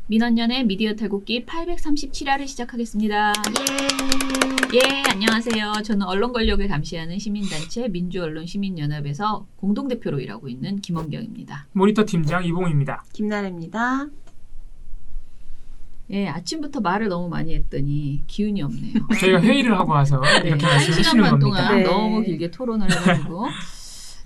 민원연의 미디어 탈곡기 837화를 시작하겠습니다. 예, 안녕하세요. 저는 언론 권력을 감시하는 시민단체 민주언론시민연합에서 공동대표로 일하고 있는 김원경입니다. 모니터 팀장 이봉입니다. 김나래입니다. 예, 아침부터 말을 너무 많이 했더니 기운이 없네요. 저희가 회의를 하고 와서 이렇게 말씀하시는 1시간 반 겁니다. 동안 네. 너무 길게 토론을 해가지고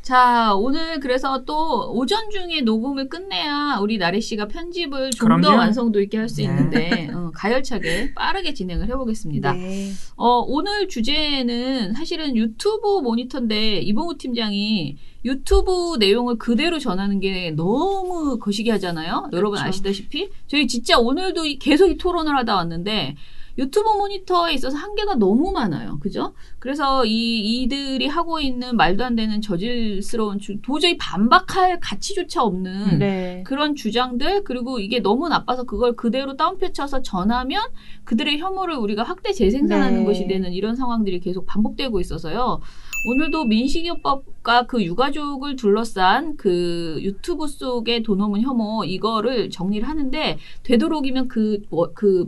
자, 오늘 그래서 또 오전 중에 녹음을 끝내야 우리 나래 씨가 편집을 좀 더 그럼요. 완성도 있게 할 수 네. 있는데 가열차게 빠르게 진행을 해보겠습니다. 네. 오늘 주제는 사실은 유튜브 모니터인데 이봉우 팀장이 유튜브 내용을 그대로 전하는 게 너무 거시기 하잖아요. 여러분 그렇죠. 아시다시피 저희 진짜 오늘도 계속 이 토론을 하다 왔는데 유튜브 모니터에 있어서 한계가 너무 많아요. 그죠? 그래서 이들이 하고 있는 말도 안 되는 저질스러운 도저히 반박할 가치조차 없는 네. 그런 주장들 그리고 이게 너무 나빠서 그걸 그대로 다운표쳐서 전하면 그들의 혐오를 우리가 확대 재생산하는 네. 것이 되는 이런 상황들이 계속 반복되고 있어서요. 오늘도 민식이법과 그 유가족을 둘러싼 그 유튜브 속의 도노문 혐오 이거를 정리를 하는데 되도록이면 그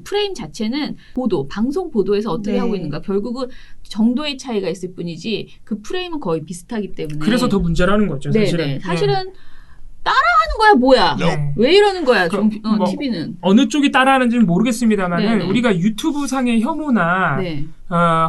프레임 자체는 방송 보도에서 어떻게 네. 하고 있는가 결국은 정도의 차이가 있을 뿐이지 그 프레임은 거의 비슷하기 때문에 그래서 더 문제라는 거죠. 네, 사실은. 네. 사실은 따라하는 거야 뭐야? 네. 왜 이러는 거야? 뭐, TV는. 어느 쪽이 따라하는지는 모르겠습니다만은 네, 네. 우리가 유튜브 상의 혐오나 네.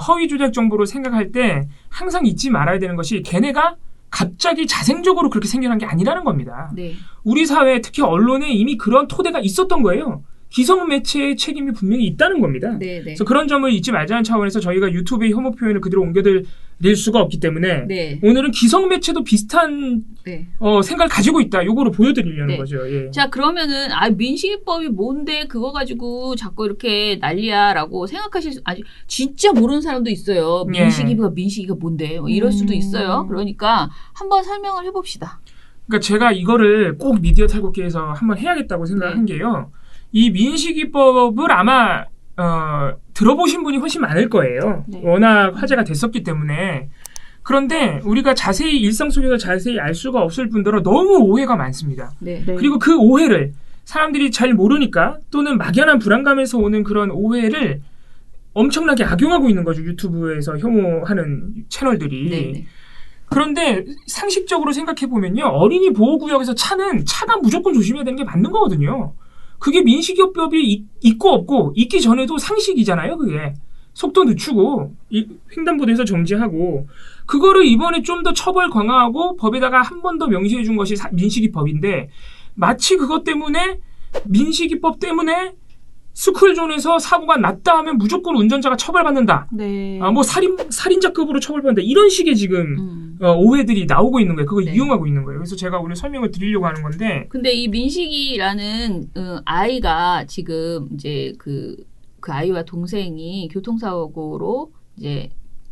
허위 조작 정보를 생각할 때 항상 잊지 말아야 되는 것이 걔네가 갑자기 자생적으로 그렇게 생겨난 게 아니라는 겁니다. 네. 우리 사회 특히 언론에 이미 그런 토대가 있었던 거예요. 기성 매체의 책임이 분명히 있다는 겁니다. 네, 네. 그래서 그런 점을 잊지 말자는 차원에서 저희가 유튜브의 혐오 표현을 그대로 옮겨드릴 수가 없기 때문에 네. 오늘은 기성 매체도 비슷한 네. 생각을 가지고 있다. 요거를 보여드리려는 네. 거죠. 예. 자, 그러면은 민식이법이 뭔데 그거 가지고 자꾸 이렇게 난리야라고 생각하실 수 진짜 모르는 사람도 있어요. 예. 민식이가 뭔데? 뭐 이럴 수도 있어요. 그러니까 한번 설명을 해 봅시다. 그러니까 제가 이거를 꼭 미디어 탈곡기에서 한번 해야겠다고 생각한 게요. 이 민식이법을 아마 들어보신 분이 훨씬 많을 거예요. 네. 워낙 화제가 됐었기 때문에. 그런데 우리가 자세히 일상 속에서 자세히 알 수가 없을 뿐더러 너무 오해가 많습니다. 네. 네. 그리고 그 오해를 사람들이 잘 모르니까 또는 막연한 불안감에서 오는 그런 오해를 엄청나게 악용하고 있는 거죠. 유튜브에서 혐오하는 채널들이. 네. 네. 그런데 상식적으로 생각해보면요. 어린이 보호구역에서 차가 무조건 조심해야 되는 게 맞는 거거든요. 그게 민식이법이 있고 없고 있기 전에도 상식이잖아요. 그게. 속도 늦추고 횡단보도에서 정지하고 그거를 이번에 좀 더 처벌 강화하고 법에다가 한 번 더 명시해 준 것이 민식이법인데 마치 그것 때문에 민식이법 때문에 스쿨존에서 사고가 났다 하면 무조건 운전자가 처벌받는다. 네. 뭐 살인자급으로 처벌받는다. 이런 식의 지금 오해들이 나오고 있는 거예요. 그걸 네. 이용하고 있는 거예요. 그래서 제가 오늘 설명을 드리려고 하는 건데 근데 이 민식이라는 아이가 지금 이제 그 아이와 동생이 교통사고로 이제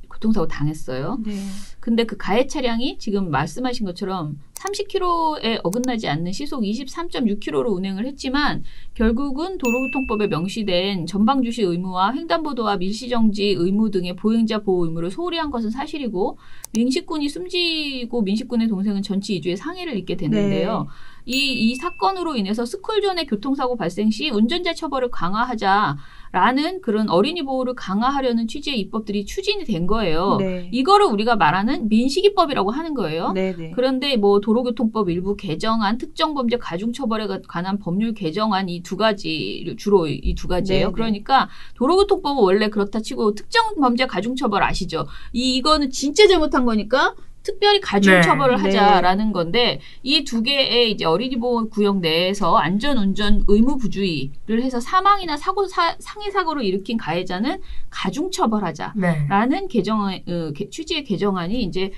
교통사고 당했어요. 네. 근데 그 가해 차량이 지금 말씀하신 것처럼 30km에 어긋나지 않는 시속 23.6km로 운행을 했지만 결국은 도로교통법에 명시된 전방주시 의무와 횡단보도와 밀시정지 의무 등의 보행자 보호 의무를 소홀히 한 것은 사실이고 민식군이 숨지고 민식군의 동생은 전치 2주의 상해를 입게 됐는데요. 이 사건으로 인해서 스쿨존의 교통사고 발생 시 운전자 처벌을 강화하자라는 그런 어린이 보호를 강화하려는 취지의 입법들이 추진이 된 거예요. 네. 이거를 우리가 말하는 민식이법이라고 하는 거예요. 네. 네. 그런데 뭐 도로교통법 일부 개정안, 특정범죄 가중처벌에 관한 법률 개정안 이 두 가지 주로 이 두 가지예요. 네, 네. 그러니까 도로교통법은 원래 그렇다 치고 특정범죄 가중처벌 아시죠? 이거는 진짜 잘못한 거니까 특별히 가중처벌을 네. 하자라는 건데 이 두 개의 이제 어린이 보호 구역 내에서 안전운전 의무 부주의를 해서 사망이나 상해 사고를 일으킨 가해자는 가중처벌하자라는 네. 취지의 개정안이 이제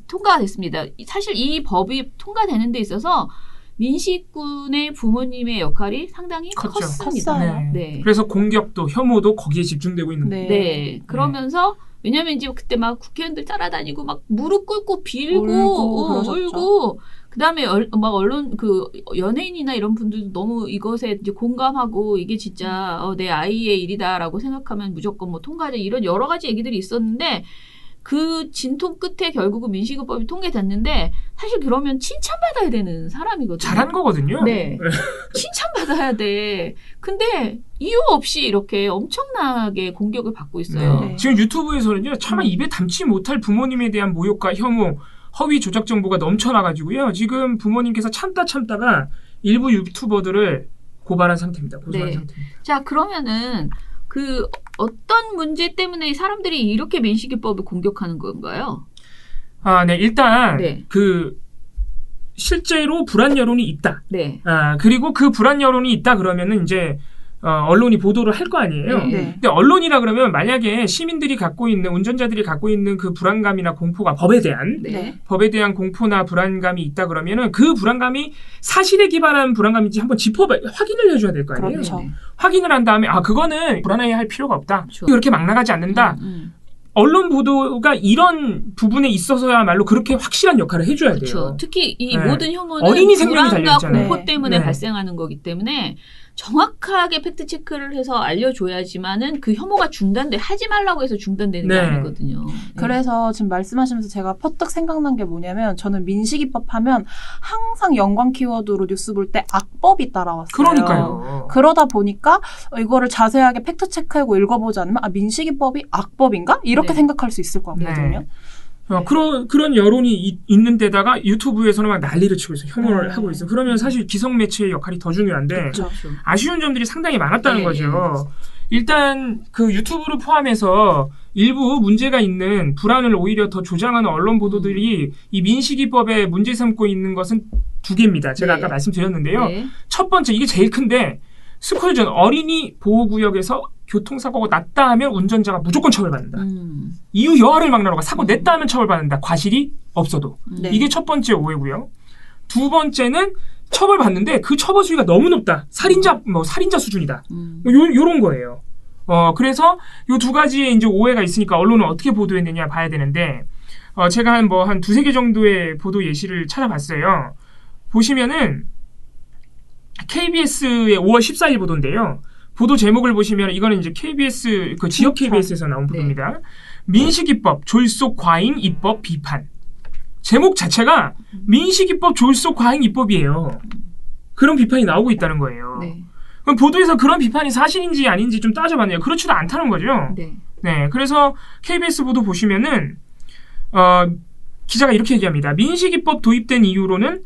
통과가 됐습니다. 사실 이 법이 통과되는 데 있어서 민식군의 부모님의 역할이 상당히 컸죠. 컸습니다. 컸어요. 네. 그래서 공격도 혐오도 거기에 집중되고 있는 네. 거예요. 네. 그러면서 왜냐면 이제 그때 막 국회의원들 따라다니고 막 무릎 꿇고 빌고 울고 울고 그다음에 막 언론 그 연예인이나 이런 분들도 너무 이것에 이제 공감하고 이게 진짜 내 아이의 일이다라고 생각하면 무조건 뭐 통과하자 이런 여러 가지 얘기들이 있었는데 그 진통 끝에 결국은 민식이법이 통과됐는데 사실 그러면 칭찬받아야 되는 사람이거든요. 잘한 거거든요. 네. 칭찬받아야 돼. 근데 이유 없이 이렇게 엄청나게 공격을 받고 있어요. 네. 지금 유튜브에서는요, 차마 입에 담지 못할 부모님에 대한 모욕과 혐오, 허위 조작 정보가 넘쳐나가지고요. 지금 부모님께서 참다가 일부 유튜버들을 고발한 상태입니다. 고소한 네. 상태입니다. 자, 그러면은 그 어떤 문제 때문에 사람들이 이렇게 민식이법을 공격하는 건가요? 아, 네. 일단 네. 그 실제로 불안 여론이 있다. 네. 아, 그리고 그 불안 여론이 있다 그러면은 이제 언론이 보도를 할 거 아니에요. 네. 네. 근데 언론이라 그러면 만약에 시민들이 갖고 있는 운전자들이 갖고 있는 그 불안감이나 공포가 법에 대한 네. 공포나 불안감이 있다 그러면은 그 불안감이 사실에 기반한 불안감인지 한번 확인을 해줘야 될 거 아니에요. 그렇죠. 네. 확인을 한 다음에 그거는 불안해할 필요가 없다. 그렇죠. 그렇게 막 나가지 않는다. 언론 보도가 이런 부분에 있어서야말로 그렇게 확실한 역할을 해줘야 그렇죠. 돼요. 특히 이 네. 모든 혐오는 어린이 생명이 불안과 달려있잖아요. 공포 때문에 네. 발생하는 거기 때문에 정확하게 팩트 체크를 해서 알려줘야지만은 그 혐오가 하지 말라고 해서 중단되는 게 네. 아니거든요. 그래서 지금 말씀하시면서 제가 퍼뜩 생각난 게 뭐냐면 저는 민식이법 하면 항상 연관 키워드로 뉴스 볼 때 악법이 따라왔어요. 그러니까요. 그러다 보니까 이거를 자세하게 팩트 체크하고 읽어보지 않으면 민식이법이 악법인가? 이렇게 네. 생각할 수 있을 것 같거든요. 네. 그런 여론이 있는 데다가 유튜브에서는 막 난리를 치고 있어요. 혐오를 네. 하고 있어요. 그러면 사실 기성 매체의 역할이 더 중요한데 그렇죠. 아쉬운 점들이 상당히 많았다는 네, 거죠. 일단 그 유튜브를 포함해서 일부 문제가 있는 불안을 오히려 더 조장하는 언론 보도들이 이 민식이법에 문제 삼고 있는 것은 두 개입니다. 제가 네. 아까 말씀드렸는데요. 네. 첫 번째, 이게 제일 큰데 스쿨 존 어린이 보호구역에서 교통사고가 났다 하면 운전자가 무조건 처벌받는다. 이유 여하를 막론하고 사고 냈다 하면 처벌받는다. 과실이 없어도. 네. 이게 첫 번째 오해고요. 두 번째는 처벌받는데 그 처벌 수위가 너무 높다. 살인자 수준이다. 요런 거예요. 그래서 요 두 가지의 이제 오해가 있으니까 언론은 어떻게 보도했느냐 봐야 되는데, 제가 한 두세 개 정도의 보도 예시를 찾아봤어요. 보시면은, KBS의 5월 14일 보도인데요. 보도 제목을 보시면 이거는 이제 KBS, 그 지역 KBS에서 나온 보도입니다. 민식이법 졸속 과잉 입법 비판. 제목 자체가 민식이법 졸속 과잉 입법이에요. 그런 비판이 나오고 있다는 거예요. 네. 그럼 보도에서 그런 비판이 사실인지 아닌지 좀 따져봤네요. 그렇지도 않다는 거죠. 네. 네, 그래서 KBS 보도 보시면은 기자가 이렇게 얘기합니다. 민식이법 도입된 이후로는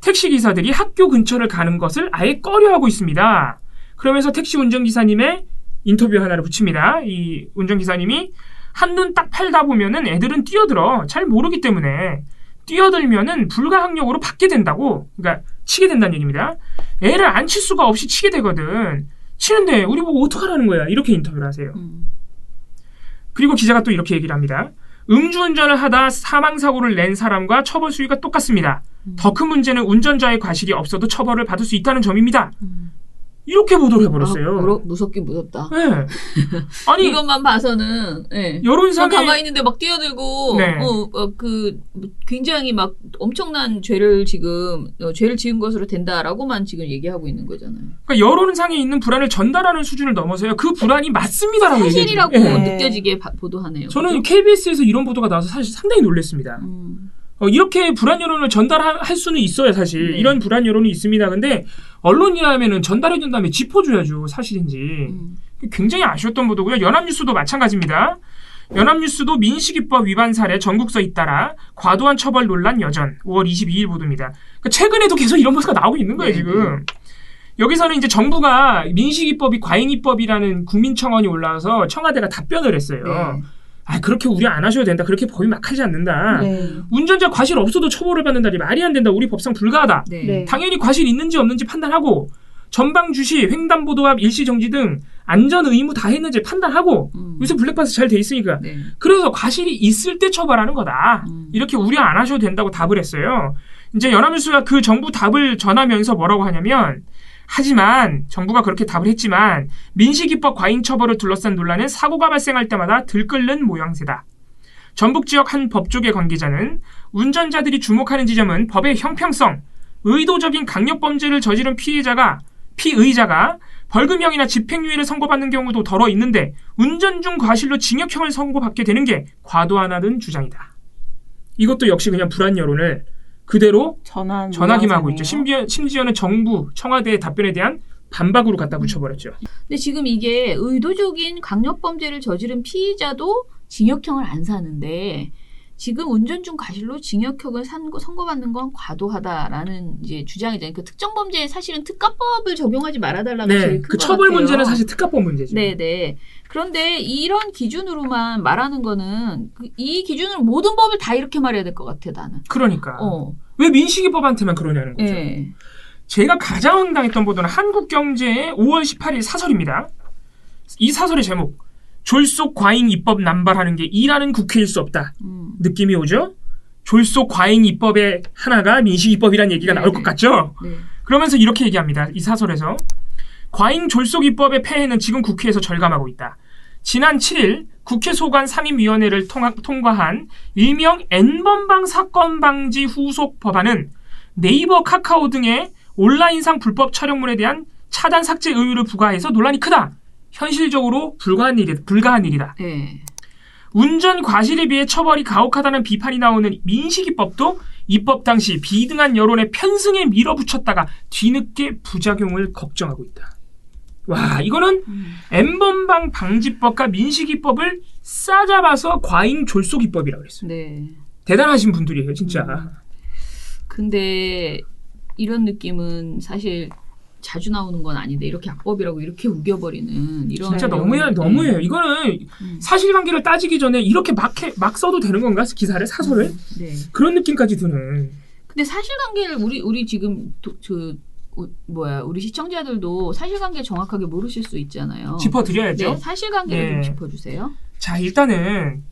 택시기사들이 학교 근처를 가는 것을 아예 꺼려하고 있습니다. 그러면서 택시 운전기사님의 인터뷰 하나를 붙입니다. 이 운전기사님이 한눈 딱 팔다 보면은 애들은 뛰어들어. 잘 모르기 때문에 뛰어들면은 불가항력으로 받게 된다고. 그러니까 치게 된다는 얘기입니다. 애를 안 칠 수가 없이 치게 되거든. 치는데 우리 보고 어떡하라는 거야. 이렇게 인터뷰를 하세요. 그리고 기자가 또 이렇게 얘기를 합니다. 음주운전을 하다 사망사고를 낸 사람과 처벌 수위가 똑같습니다. 더 큰 문제는 운전자의 과실이 없어도 처벌을 받을 수 있다는 점입니다. 이렇게 보도를 해버렸어요. 무섭긴 무섭다. 네. 아니 이것만 봐서는 네. 여론상에 가만히 있는데 막 뛰어들고 네. 굉장히 막 엄청난 죄를 지은 것으로 된다라고만 지금 얘기하고 있는 거잖아요. 그러니까 여론상에 있는 불안을 전달하는 수준을 넘어서요. 그 불안이 맞습니다라고 사실이라고 얘기해요. 느껴지게 보도하네요. 저는 그죠? KBS에서 이런 보도가 나와서 사실 상당히 놀랐습니다. 이렇게 불안 여론을 전달할 수는 있어요, 사실. 네. 이런 불안 여론이 있습니다. 근데 언론이라면은 전달해준 다음에 짚어줘야죠, 사실인지. 굉장히 아쉬웠던 보도고요. 연합뉴스도 마찬가지입니다. 연합뉴스도 민식이법 위반 사례 전국서 잇따라 과도한 처벌 논란 여전. 5월 22일 보도입니다. 그러니까 최근에도 계속 이런 보도가 나오고 있는 거예요, 지금. 여기서는 이제 정부가 민식이법이 과잉입법이라는 국민청원이 올라와서 청와대가 답변을 했어요. 네. 그렇게 우려 안 하셔도 된다. 그렇게 법이 막 하지 않는다. 네. 운전자 과실 없어도 처벌을 받는다니 말이 안 된다. 우리 법상 불가하다. 네. 네. 당연히 과실 있는지 없는지 판단하고 전방 주시, 횡단보도 앞 일시 정지 등 안전 의무 다 했는지 판단하고 요새 블랙박스 잘 돼 있으니까 네. 그래서 과실이 있을 때 처벌하는 거다. 이렇게 우려 안 하셔도 된다고 답을 했어요. 이제 연합뉴스가 그 정부 답을 전하면서 뭐라고 하냐면 하지만 정부가 그렇게 답을 했지만 민식이법 과잉 처벌을 둘러싼 논란은 사고가 발생할 때마다 들끓는 모양새다. 전북지역 한 법조계 관계자는 운전자들이 주목하는 지점은 법의 형평성, 의도적인 강력범죄를 저지른 피의자가 벌금형이나 집행유예를 선고받는 경우도 덜어 있는데 운전 중 과실로 징역형을 선고받게 되는 게 과도하다는 주장이다. 이것도 역시 그냥 불안 여론을 그대로 전하기만 하고 있죠. 심지어는 정부, 청와대의 답변에 대한 반박으로 갖다 붙여버렸죠. 근데 지금 이게 의도적인 강력범죄를 저지른 피의자도 징역형을 안 사는데 지금 운전 중 과실로 징역형을 선고받는 건 과도하다라는 이제 주장이잖아요. 그 특정 범죄에 사실은 특가법을 적용하지 말아달라는 게 제일 큰 그 것 처벌 같아요. 문제는 사실 특가법 문제죠. 네네. 그런데 이런 기준으로만 말하는 거는 이 기준으로 모든 법을 다 이렇게 말해야 될 것 같아 나는. 그러니까 왜 민식이법한테만 그러냐는 거죠. 네. 제가 가장 황당했던 보도는 한국경제의 5월 18일 사설입니다. 이 사설의 제목 졸속 과잉 입법 남발하는 게 일하는 국회일 수 없다. 느낌이 오죠? 졸속 과잉 입법의 하나가 민식이법이라는 얘기가 나올 것 같죠? 네. 그러면서 이렇게 얘기합니다. 이 사설에서 과잉 졸속 입법의 폐해는 지금 국회에서 절감하고 있다. 지난 7일 국회 소관 상임위원회를 통과한 일명 N번방 사건 방지 후속 법안은 네이버, 카카오 등의 온라인상 불법 촬영물에 대한 차단 삭제 의무를 부과해서 논란이 크다. 현실적으로 불가한 일이다. 네. 운전 과실에 비해 처벌이 가혹하다는 비판이 나오는 민식이법도 입법 당시 비등한 여론의 편승에 밀어붙였다가 뒤늦게 부작용을 걱정하고 있다. 와, 이거는 N번방 방지법과 민식이법을 싸잡아서 과잉 졸속이법이라고 그랬어요. 네. 대단하신 분들이에요, 진짜. 근데 이런 느낌은 사실 자주 나오는 건 아닌데 이렇게 악법이라고 이렇게 우겨버리는 이런 진짜 너무해요. 이거는 사실관계를 따지기 전에 이렇게 막 써도 되는 건가? 기사를, 사설을? 네. 그런 느낌까지 드는. 근데 사실관계를 우리 지금 우리 시청자들도 사실관계 정확하게 모르실 수 있잖아요. 짚어드려야죠. 네, 사실관계를 네. 좀 짚어주세요. 자, 일단은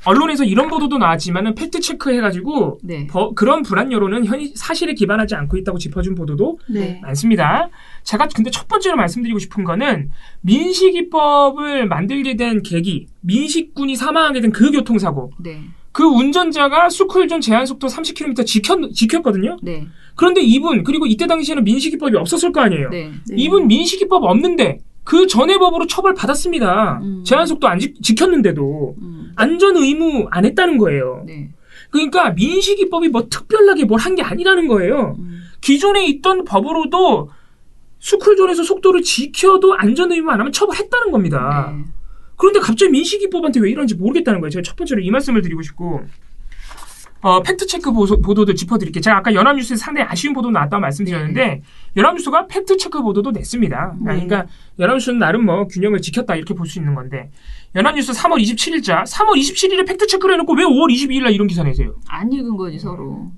언론에서 이런 보도도 나왔지만은 팩트 체크해가지고 네. 그런 불안 여론은 사실에 기반하지 않고 있다고 짚어준 보도도 네. 많습니다. 제가 근데 첫 번째로 말씀드리고 싶은 거는 민식이법을 만들게 된 계기, 민식군이 사망하게 된 그 교통사고, 네. 그 운전자가 스쿨존 제한속도 30km 지켰거든요. 네. 그런데 이분, 그리고 이때 당시에는 민식이법이 없었을 거 아니에요. 네. 이분 민식이법 없는데 그 전의 법으로 처벌받았습니다. 제한속도 안 지켰는데도 안전 의무 안 했다는 거예요. 네. 그러니까 민식이법이 뭐 특별하게 뭘 한 게 아니라는 거예요. 기존에 있던 법으로도 스쿨존에서 속도를 지켜도 안전 의무 안 하면 처벌했다는 겁니다. 네. 그런데 갑자기 민식이법한테 왜 이런지 모르겠다는 거예요. 제가 첫 번째로 이 말씀을 드리고 싶고, 팩트체크 보도도 짚어드릴게요. 제가 아까 연합뉴스에서 상당히 아쉬운 보도 나왔다고 말씀드렸는데, 연합뉴스가 팩트체크 보도도 냈습니다. 그러니까 연합뉴스는 나름 균형을 지켰다 이렇게 볼 수 있는 건데, 연합뉴스 3월 27일자, 3월 27일에 팩트체크를 해놓고 왜 5월 22일날 이런 기사 내세요? 안 읽은 거지 서로.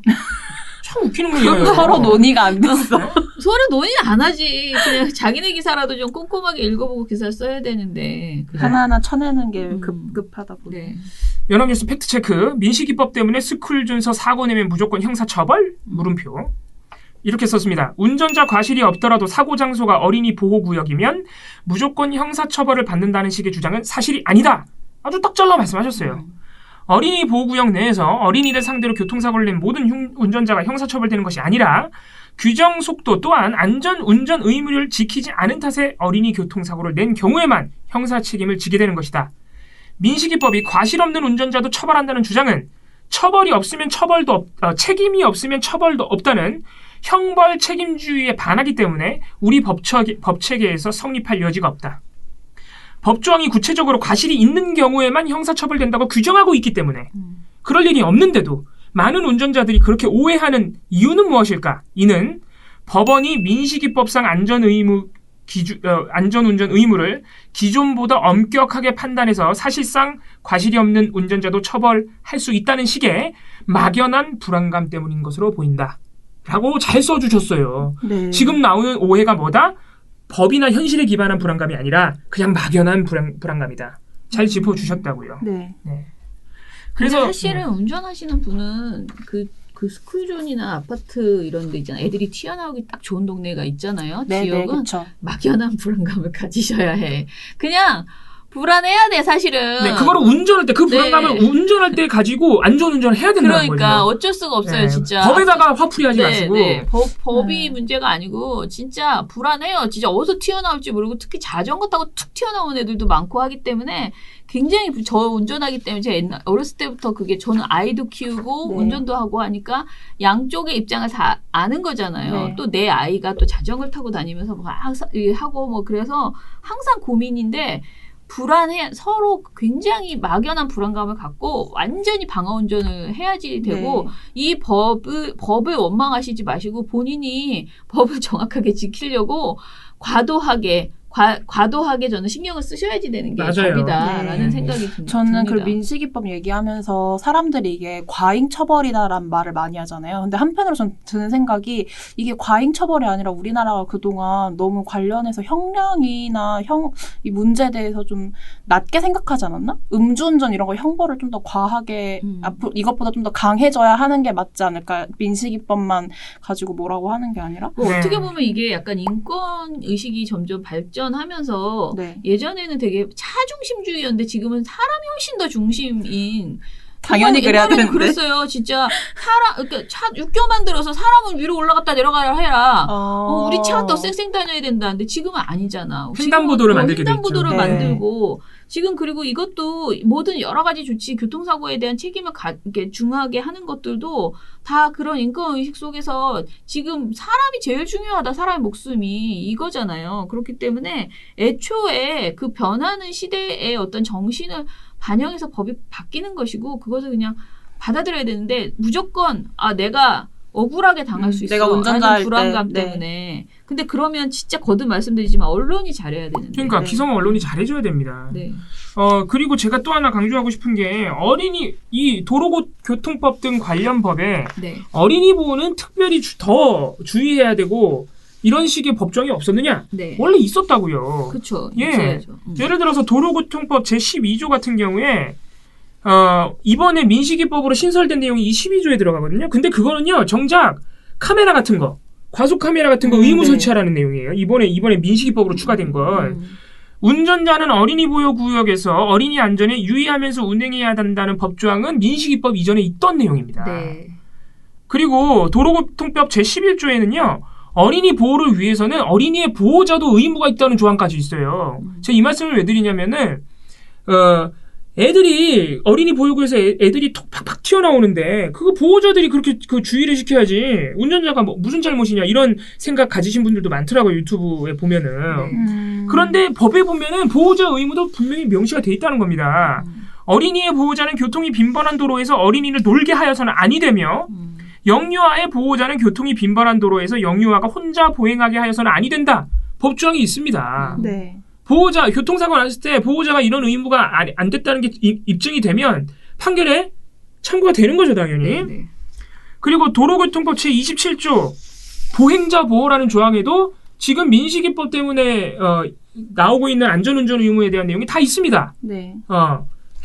참 웃기는 거예요. 서로 논의가 안 됐어. 서로 논의는 안 하지. 그냥 자기네 기사라도 좀 꼼꼼하게 읽어보고 기사를 써야 되는데. 하나하나 쳐내는 게 급하다 보니. 네. 연합뉴스 팩트체크, 민식이법 때문에 스쿨존서 사고 내면 무조건 형사처벌? 물음표. 이렇게 썼습니다. 운전자 과실이 없더라도 사고 장소가 어린이 보호구역이면 무조건 형사처벌을 받는다는 식의 주장은 사실이 아니다. 아주 딱 잘라 말씀하셨어요. 어린이 보호구역 내에서 어린이를 상대로 교통사고를 낸 모든 운전자가 형사처벌되는 것이 아니라 규정 속도 또한 안전 운전 의무를 지키지 않은 탓에 어린이 교통사고를 낸 경우에만 형사 책임을 지게 되는 것이다. 민식이법이 과실 없는 운전자도 처벌한다는 주장은 처벌이 없으면 책임이 없으면 처벌도 없다는 형벌 책임주의에 반하기 때문에 우리 법체계에서 성립할 여지가 없다. 법조항이 구체적으로 과실이 있는 경우에만 형사처벌된다고 규정하고 있기 때문에 그럴 일이 없는데도 많은 운전자들이 그렇게 오해하는 이유는 무엇일까? 이는 법원이 민식이법상 안전운전 의무를 기존보다 엄격하게 판단해서 사실상 과실이 없는 운전자도 처벌할 수 있다는 식의 막연한 불안감 때문인 것으로 보인다. 라고 잘 써주셨어요. 네. 지금 나오는 오해가 뭐다? 법이나 현실에 기반한 불안감이 아니라 그냥 막연한 불안감이다. 잘 짚어주셨다고요. 네. 네. 그래서 그래서 사실은 운전하시는 분은 그 스쿨존이나 아파트 이런 데 있잖아요. 애들이 튀어나오기 딱 좋은 동네가 있잖아요. 네, 지역은 그렇죠. 막연한 불안감을 가지셔야 해. 그냥 불안해야 돼 사실은. 네, 그거를 운전할 때 그 불안감을 네. 운전할 때 가지고 안전운전을 해야 된다는 그러니까 거죠. 어쩔 수가 없어요 네, 진짜. 법에다가 화풀이하지 마시고. 네. 법이 네. 문제가 아니고 진짜 불안해요. 진짜 어디서 튀어나올지 모르고 특히 자전거 타고 툭 튀어나온 애들도 많고 하기 때문에 굉장히 저 운전하기 때문에 제가 어렸을 때부터 그게 저는 아이도 키우고 네. 운전도 하고 하니까 양쪽의 입장을 다 아는 거잖아요. 네. 또 내 아이가 또 자전거를 타고 다니면서 막 하고 뭐 그래서 항상 고민인데 불안해 서로 굉장히 막연한 불안감을 갖고 완전히 방어 운전을 해야지 되고 네. 이 법을 원망하시지 마시고 본인이 법을 정확하게 지키려고 과도하게 저는 신경을 쓰셔야지 되는 게 맞아요. 법이다라는 네. 생각이 듭니다. 저는 그 민식이법 얘기하면서 사람들이 이게 과잉 처벌이다라는 말을 많이 하잖아요. 근데 한편으로 전 드는 생각이 이게 과잉 처벌이 아니라 우리나라가 그동안 너무 관련해서 형량이나 이 문제에 대해서 좀 낮게 생각하지 않았나? 음주운전 이런 거 형벌을 좀 더 과하게 앞으로 이것보다 좀 더 강해져야 하는 게 맞지 않을까? 민식이법만 가지고 뭐라고 하는 게 아니라? 뭐 네. 어떻게 보면 이게 약간 인권 의식이 점점 발전하면서 네. 예전에는 되게 차 중심주의였는데 지금은 사람이 훨씬 더 중심인. 당연히 정말 그래야 옛날에는 되는데. 그랬어요. 진짜 그러니까 차 육교 만들어서 사람은 위로 올라갔다 내려가야 해라. 우리 차가 더 쌩쌩 다녀야 된다. 근데 지금은 아니잖아. 횡단보도를 만들게 돼 있죠. 횡단보도를 네. 만들고 지금 그리고 이것도 모든 여러 가지 조치, 교통사고에 대한 책임을 이렇게 중하게 하는 것들도 다 그런 인권의식 속에서 지금 사람이 제일 중요하다. 사람의 목숨이 이거잖아요. 그렇기 때문에 애초에 그 변하는 시대의 어떤 정신을 반영해서 법이 바뀌는 것이고 그것을 그냥 받아들여야 되는데 무조건 내가 억울하게 당할 수 있어. 내가 운전자할 라는 불안감 때, 네. 때문에. 근데 그러면 진짜 거듭 말씀드리지만 언론이 잘해야 되는데. 그러니까 네. 기성 언론이 잘해줘야 됩니다. 네. 그리고 제가 또 하나 강조하고 싶은 게 이 도로교통법 등 관련 법에 네. 어린이 보호는 특별히 더 주의해야 되고 이런 식의 법정이 없었느냐? 네. 원래 있었다고요. 그렇죠. 예. 있어야죠. 예를 들어서 도로교통법 제12조 같은 경우에 이번에 민식이법으로 신설된 내용이 이 12조에 들어가거든요. 근데 그거는요, 정작 카메라 같은 거, 과속 카메라 같은 거 의무 네. 설치하라는 내용이에요. 이번에 민식이법으로 추가된 걸. 운전자는 어린이 보호 구역에서 어린이 안전에 유의하면서 운행해야 한다는 법조항은 민식이법 이전에 있던 내용입니다. 네. 그리고 도로교통법 제11조에는요. 어린이 보호를 위해서는 어린이의 보호자도 의무가 있다는 조항까지 있어요. 제가 이 말씀을 왜 드리냐면은 애들이 어린이 보호구에서 애들이 톡 팍팍 튀어나오는데 그거 보호자들이 그렇게 그 주의를 시켜야지. 운전자가 무슨 잘못이냐 이런 생각 가지신 분들도 많더라고요. 유튜브에 보면은. 네. 그런데 법에 보면은 보호자 의무도 분명히 명시가 돼 있다는 겁니다. 어린이의 보호자는 교통이 빈번한 도로에서 어린이를 놀게 하여서는 아니 되며 영유아의 보호자는 교통이 빈번한 도로에서 영유아가 혼자 보행하게 하여서는 아니 된다. 법조항이 있습니다. 네. 보호자, 교통사고 났을 때 보호자가 이런 의무가 안 됐다는 게 입증이 되면 판결에 참고가 되는 거죠, 당연히. 네. 네. 그리고 도로교통법 제27조 보행자 보호라는 조항에도 지금 민식이법 때문에 나오고 있는 안전운전 의무에 대한 내용이 다 있습니다. 네.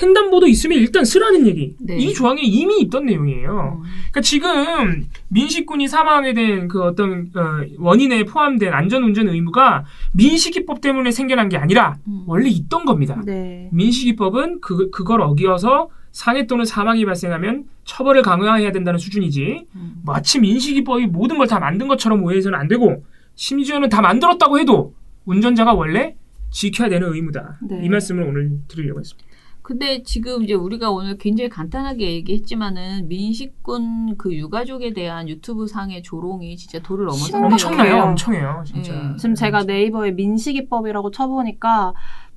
횡단보도 있으면 일단 쓰라는 얘기. 네. 이 조항에 이미 있던 내용이에요. 그러니까 지금 민식군이 사망하게 된 그 어떤 원인에 포함된 안전운전 의무가 민식이법 때문에 생겨난 게 아니라 원래 있던 겁니다. 네. 민식이법은 그걸 어기어서 상해 또는 사망이 발생하면 처벌을 강화해야 된다는 수준이지 마치 민식이법이 모든 걸 다 만든 것처럼 오해해서는 안 되고 심지어는 다 만들었다고 해도 운전자가 원래 지켜야 되는 의무다. 네. 이 말씀을 오늘 드리려고 했습니다. 근데 지금 이제 우리가 오늘 굉장히 간단하게 얘기했지만은 민식군 그 유가족에 대한 유튜브 상의 조롱이 진짜 도를 넘어서는 엄청나요, 엄청해요, 진짜. 네. 지금 제가 네이버에 민식이법이라고 쳐보니까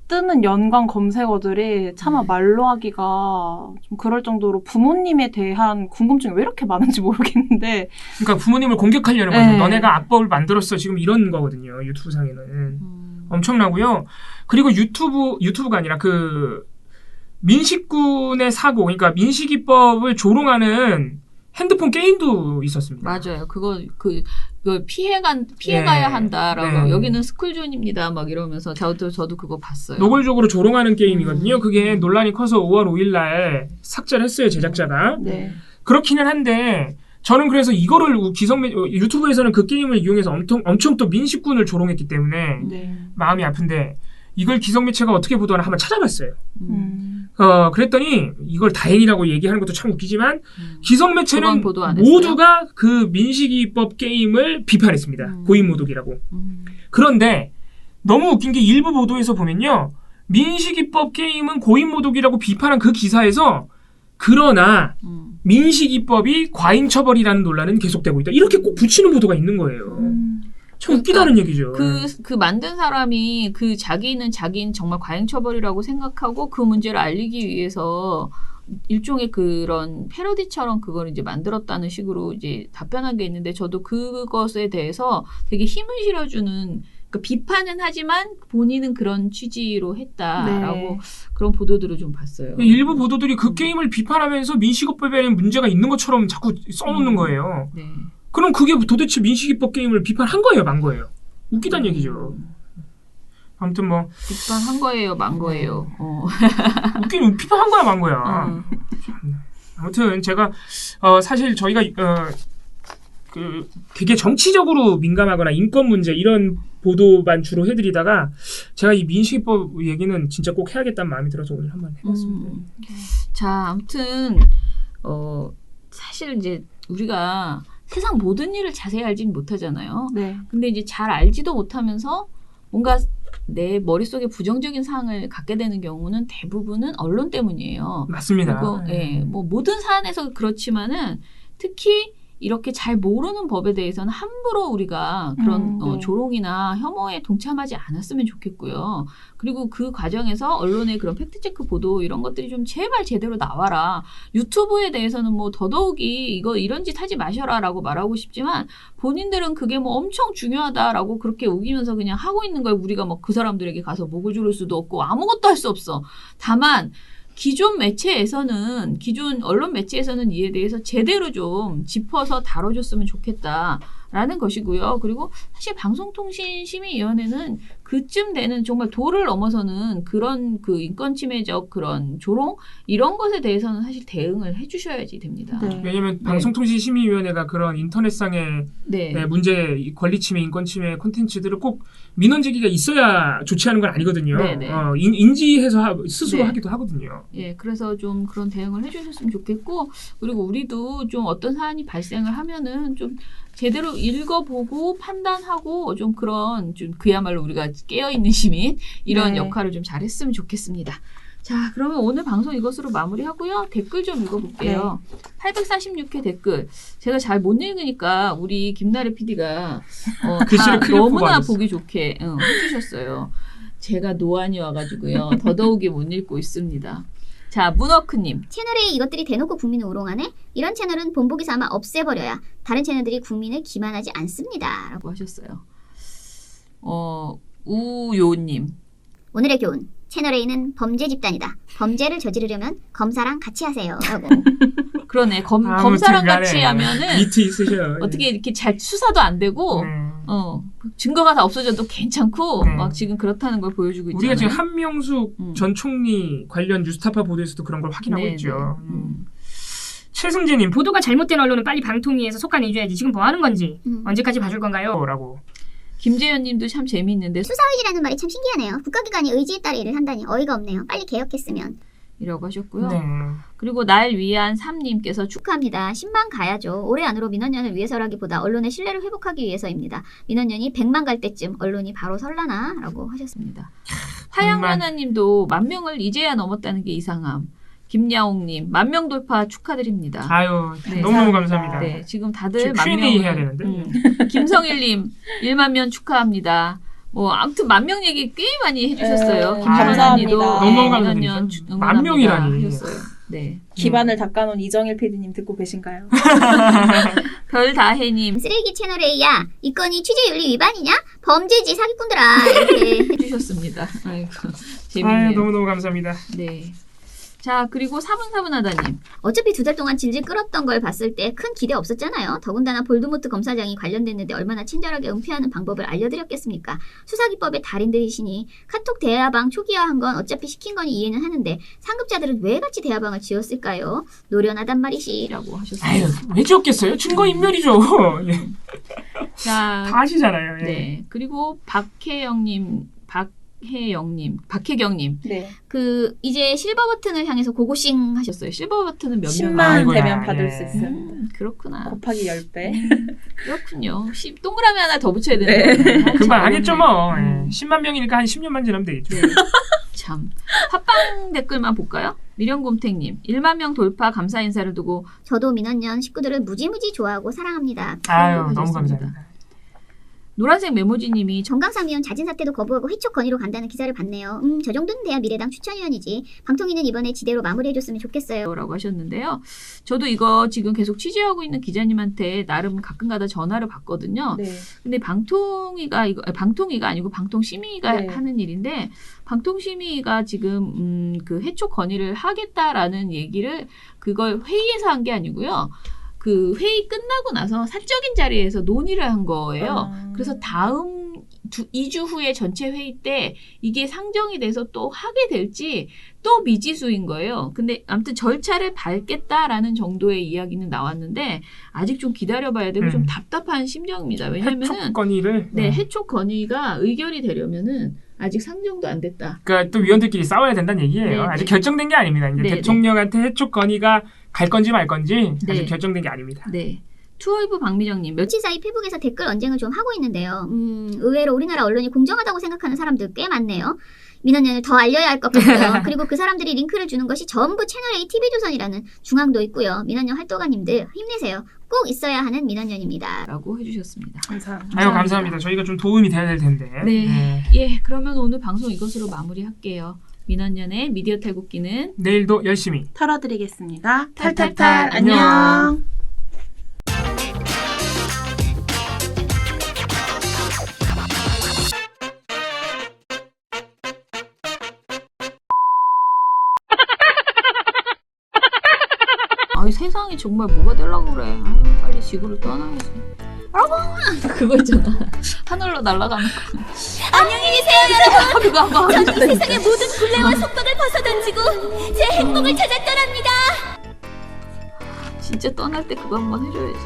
뜨는 연관 검색어들이 차마 말로 하기가 좀 그럴 정도로 부모님에 대한 궁금증이 왜 이렇게 많은지 모르겠는데. 그러니까 부모님을 공격하려는 네. 거죠. 너네가 악법을 만들었어. 지금 이런 거거든요. 유튜브 상에는. 엄청나고요. 그리고 유튜브가 아니라 민식군의 사고, 그러니까 민식이법을 조롱하는 핸드폰 게임도 있었습니다. 맞아요. 그걸 피해가야 한다라고 네. 여기는 스쿨존입니다. 막 이러면서 저도 그거 봤어요. 노골적으로 조롱하는 게임이거든요. 그게 논란이 커서 5월 5일 날 삭제를 했어요. 제작자가. 네. 그렇기는 한데 저는 그래서 이거를 유튜브에서는 그 게임을 이용해서 엄청 또 민식군을 조롱했기 때문에 네. 마음이 아픈데 이걸 기성 매체가 어떻게 보도하나 한번 찾아봤어요. 음. 그랬더니 이걸 다행이라고 얘기하는 것도 참 웃기지만 기성 그건 매체는 보도 안 했어요? 모두가 그 민식이법 게임을 비판했습니다. 고인 모독이라고. 그런데 너무 웃긴 게 일부 보도에서 보면요. 민식이법 게임은 고인 모독이라고 비판한 그 기사에서 그러나 민식이법이 과잉 처벌이라는 논란은 계속되고 있다. 이렇게 꼭 붙이는 보도가 있는 거예요. 참 웃기다는 얘기죠. 그 만든 사람이 그 자기는 정말 과잉 처벌이라고 생각하고 그 문제를 알리기 위해서 일종의 그런 패러디처럼 그걸 이제 만들었다는 식으로 이제 답변한 게 있는데 저도 그것에 대해서 되게 힘을 실어주는 그러니까 비판은 하지만 본인은 그런 취지로 했다라고 네. 그런 보도들을 좀 봤어요. 일부 보도들이 그 게임을 비판하면서 민식이법에는 문제가 있는 것처럼 자꾸 써놓는 거예요. 네. 그럼 그게 도대체 민식이법 게임을 비판한 거예요, 만 거예요? 웃기다는 얘기죠. 아무튼 뭐 비판한 거예요, 만 거예요. 웃긴 비판한 거야, 만 거야. 아무튼 제가 사실 저희가 그 되게 정치적으로 민감하거나 인권 문제 이런 보도만 주로 해드리다가 제가 이 민식이법 얘기는 진짜 꼭 해야겠다는 마음이 들어서 오늘 한번 해봤습니다. 자, 아무튼 사실 이제 우리가 세상 모든 일을 자세히 알지는 못하잖아요. 네. 근데 이제 잘 알지도 못하면서 뭔가 내 머릿속에 부정적인 사항을 갖게 되는 경우는 대부분은 언론 때문이에요. 맞습니다. 그리고 뭐 모든 사안에서 그렇지만은 특히 이렇게 잘 모르는 법에 대해서는 함부로 우리가 그런 네. 조롱이나 혐오에 동참하지 않았으면 좋겠고요. 그리고 그 과정에서 언론의 그런 팩트체크 보도 이런 것들이 좀 제발 제대로 나와라. 유튜브에 대해서는 뭐 더더욱이 이거 이런 짓 하지 마셔라라고 말하고 싶지만 본인들은 그게 뭐 엄청 중요하다라고 그렇게 우기면서 그냥 하고 있는 거예요. 우리가 막 그 사람들에게 가서 목을 조를 수도 없고 아무것도 할 수 없어. 다만 기존 언론 매체에서는 이에 대해서 제대로 좀 짚어서 다뤄줬으면 좋겠다라는 것이고요. 그리고 사실 방송통신심의위원회는 그쯤 되는 정말 도를 넘어서는 그런 그 인권침해적 그런 조롱 이런 것에 대해서는 사실 대응을 해주셔야지 됩니다. 네. 왜냐하면 방송통신심의위원회가 그런 인터넷상의 네. 문제, 권리침해, 인권침해 콘텐츠들을 꼭 민원 제기가 있어야 조치하는 건 아니거든요. 네네. 인지해서 스스로 네. 하기도 하거든요. 예, 그래서 좀 그런 대응을 해주셨으면 좋겠고, 그리고 우리도 좀 어떤 사안이 발생을 하면은 좀 제대로 읽어보고 판단하고 좀 그런 좀 그야말로 우리가 깨어있는 시민 이런 네. 역할을 좀 잘했으면 좋겠습니다. 자, 그러면 오늘 방송 이것으로 마무리하고요. 댓글 좀 읽어볼게요. 846회 댓글. 제가 잘 못 읽으니까 우리 김나래 PD가 글씨를 다 크게 너무나 뽑아줬어. 보기 좋게 해주셨어요. 제가 노안이 와가지고요. 더더욱이 못 읽고 있습니다. 자, 문워크님. 채널에 이것들이 대놓고 국민을 우롱하네? 이런 채널은 본보기 삼아 없애버려야 다른 채널들이 국민을 기만하지 않습니다. 라고 하셨어요. 우요님. 오늘의 교훈. 채널A는 범죄 집단이다. 범죄를 저지르려면 검사랑 같이 하세요. 라고. 그러네. 아무튼 검사랑 간에 같이 하면은 니트 있으셔요. 어떻게 이렇게 잘 수사도 안 되고 증거가 다 없어져도 괜찮고 네. 막 지금 그렇다는 걸 보여주고 있잖아요. 우리가 지금 한명숙 음. 전 총리 관련 뉴스타파 보도에서도 그런 걸 확인하고 네, 있죠. 네. 최승재님 보도가 잘못된 언론은 빨리 방통위에서 속아내줘야지. 지금 뭐 하는 건지. 언제까지 봐줄 건가요? 라고. 김재현님도 참 재미있는데 수사의지라는 말이 참 신기하네요. 국가기관이 의지에 따라 일을 한다니 어이가 없네요. 빨리 개혁했으면. 이라고 하셨고요. 네. 그리고 날 위한 3님께서 축하합니다. 10만 가야죠. 올해 안으로 민원연을 위해서라기보다 언론의 신뢰를 회복하기 위해서입니다. 민원연이 100만 갈 때쯤 언론이 바로 설라나? 라고 하셨습니다. 화양연아님도 10,000명을 이제야 넘었다는 게 이상함. 김야옥님 10,000명 돌파 축하드립니다. 아유, 네. 너무너무 감사합니다. 네, 지금 다들 지금 Q&A 10,000명을 해야 되는데. 김성일님 1만 명 축하합니다. 뭐 아무튼 10,000명 얘기 꽤 많이 해주셨어요. 네, 김선아님도 감사합니다. 너무 민원연 감사드리죠. 응원합니다 10,000명이라니. 하셨어요. 네. 기반을 닦아놓은 이정일 PD님 듣고 계신가요? 별다혜님 쓰레기 채널A야. 이 건이 취재윤리 위반이냐? 범죄지 사기꾼들아. 이렇게. 해주셨습니다. 아이고 아유, 재밌네요. 너무너무 감사합니다. 네. 자 그리고 사분사분하다님 어차피 2달 동안 질질 끌었던 걸 봤을 때 큰 기대 없었잖아요. 더군다나 볼드모트 검사장이 관련됐는데 얼마나 친절하게 은폐하는 방법을 알려드렸겠습니까? 수사기법의 달인들이시니 카톡 대화방 초기화한 건 어차피 시킨 거니 이해는 하는데 상급자들은 왜 같이 대화방을 지었을까요? 노련하단 말이시. 라고 하셨어요. 아유, 왜 지었겠어요? 증거인멸이죠. 예. 자 다 아시잖아요. 예. 네. 그리고 박혜영님, 박혜경님. 네. 그 이제 실버 버튼을 향해서 고고싱 하셨어요. 실버 버튼은 몇 10만 명? 아이고야, 되면 받을 예. 수 있습니다. 그렇구나. 곱하기 10배. 그렇군요. 동그라미 하나 더 붙여야 되는 네. 거예요. 아, 금방 참 하겠죠 어렵네. 뭐. 예. 10만 명이니까 한 10년만 지나면 되겠죠. 네. 참. 팟빵 댓글만 볼까요? 미련곰탱님. 1만 명 돌파 감사 인사를 두고 저도 민원연 식구들을 무지무지 좋아하고 사랑합니다. 아유, 너무 하셨습니다. 감사합니다. 노란색 메모지님이 정강삼위원 자진 사퇴도 거부하고 회촉 건의로 간다는 기사를 봤네요. 저 정도는 돼야 미래당 추천위원이지. 방통위는 이번에 지대로 마무리해줬으면 좋겠어요. 라고 하셨는데요. 저도 이거 지금 계속 취재하고 있는 기자님한테 나름 가끔가다 전화를 받거든요. 네. 근데 방통위가 아니고 방통심의가 네. 하는 일인데 방통심의가 지금 그 해촉 건의를 하겠다라는 얘기를 그걸 회의에서 한 게 아니고요. 그 회의 끝나고 나서 사적인 자리에서 논의를 한 거예요. 그래서 다음 2주 후에 전체 회의 때 이게 상정이 돼서 또 하게 될지 또 미지수인 거예요. 근데 아무튼 절차를 밟겠다라는 정도의 이야기는 나왔는데 아직 좀 기다려봐야 되고 좀 답답한 심정입니다. 왜냐면은 해촉 건의를. 네, 해촉 건의가 의결이 되려면은 아직 상정도 안 됐다. 그러니까 또 위원들끼리 싸워야 된다는 얘기예요. 네, 아직 네. 결정된 게 아닙니다. 이제 네, 대통령한테 해촉 건의가 갈 건지 말 건지 네. 아직 결정된 게 아닙니다. 네. 투어이브 박미정님 며칠 사이 페북에서 댓글 언쟁을 좀 하고 있는데요. 의외로 우리나라 언론이 공정하다고 생각하는 사람들 꽤 많네요. 민원연을 더 알려야 할 것 같고요. 그리고 그 사람들이 링크를 주는 것이 전부 채널A TV조선이라는 중앙도 있고요. 민원연 활동가님들 힘내세요. 꼭 있어야 하는 민원연입니다. 라고 해주셨습니다. 감사합니다. 아유, 감사합니다. 저희가 좀 도움이 돼야 될 텐데. 네. 예, 그러면 오늘 방송 이것으로 마무리할게요. 민원연의 미디어 탈곡기는 내일도 열심히. 털어드리겠습니다. 탈탈탈. 탈탈탈. 안녕. 안녕. 아이 세상에 정말 뭐가 되려고 그래. 아유, 빨리 지구를 떠나야지. 그거 있잖아. 하늘로 날아가는 거. 안녕히 계세요, 여러분. 그거 한번 하고 싶다. 세상의 모든 굴레와 속박을 벗어던지고 제 행복을 찾아 떠납니다. 진짜 떠날 때 그거 한번 해줘야지.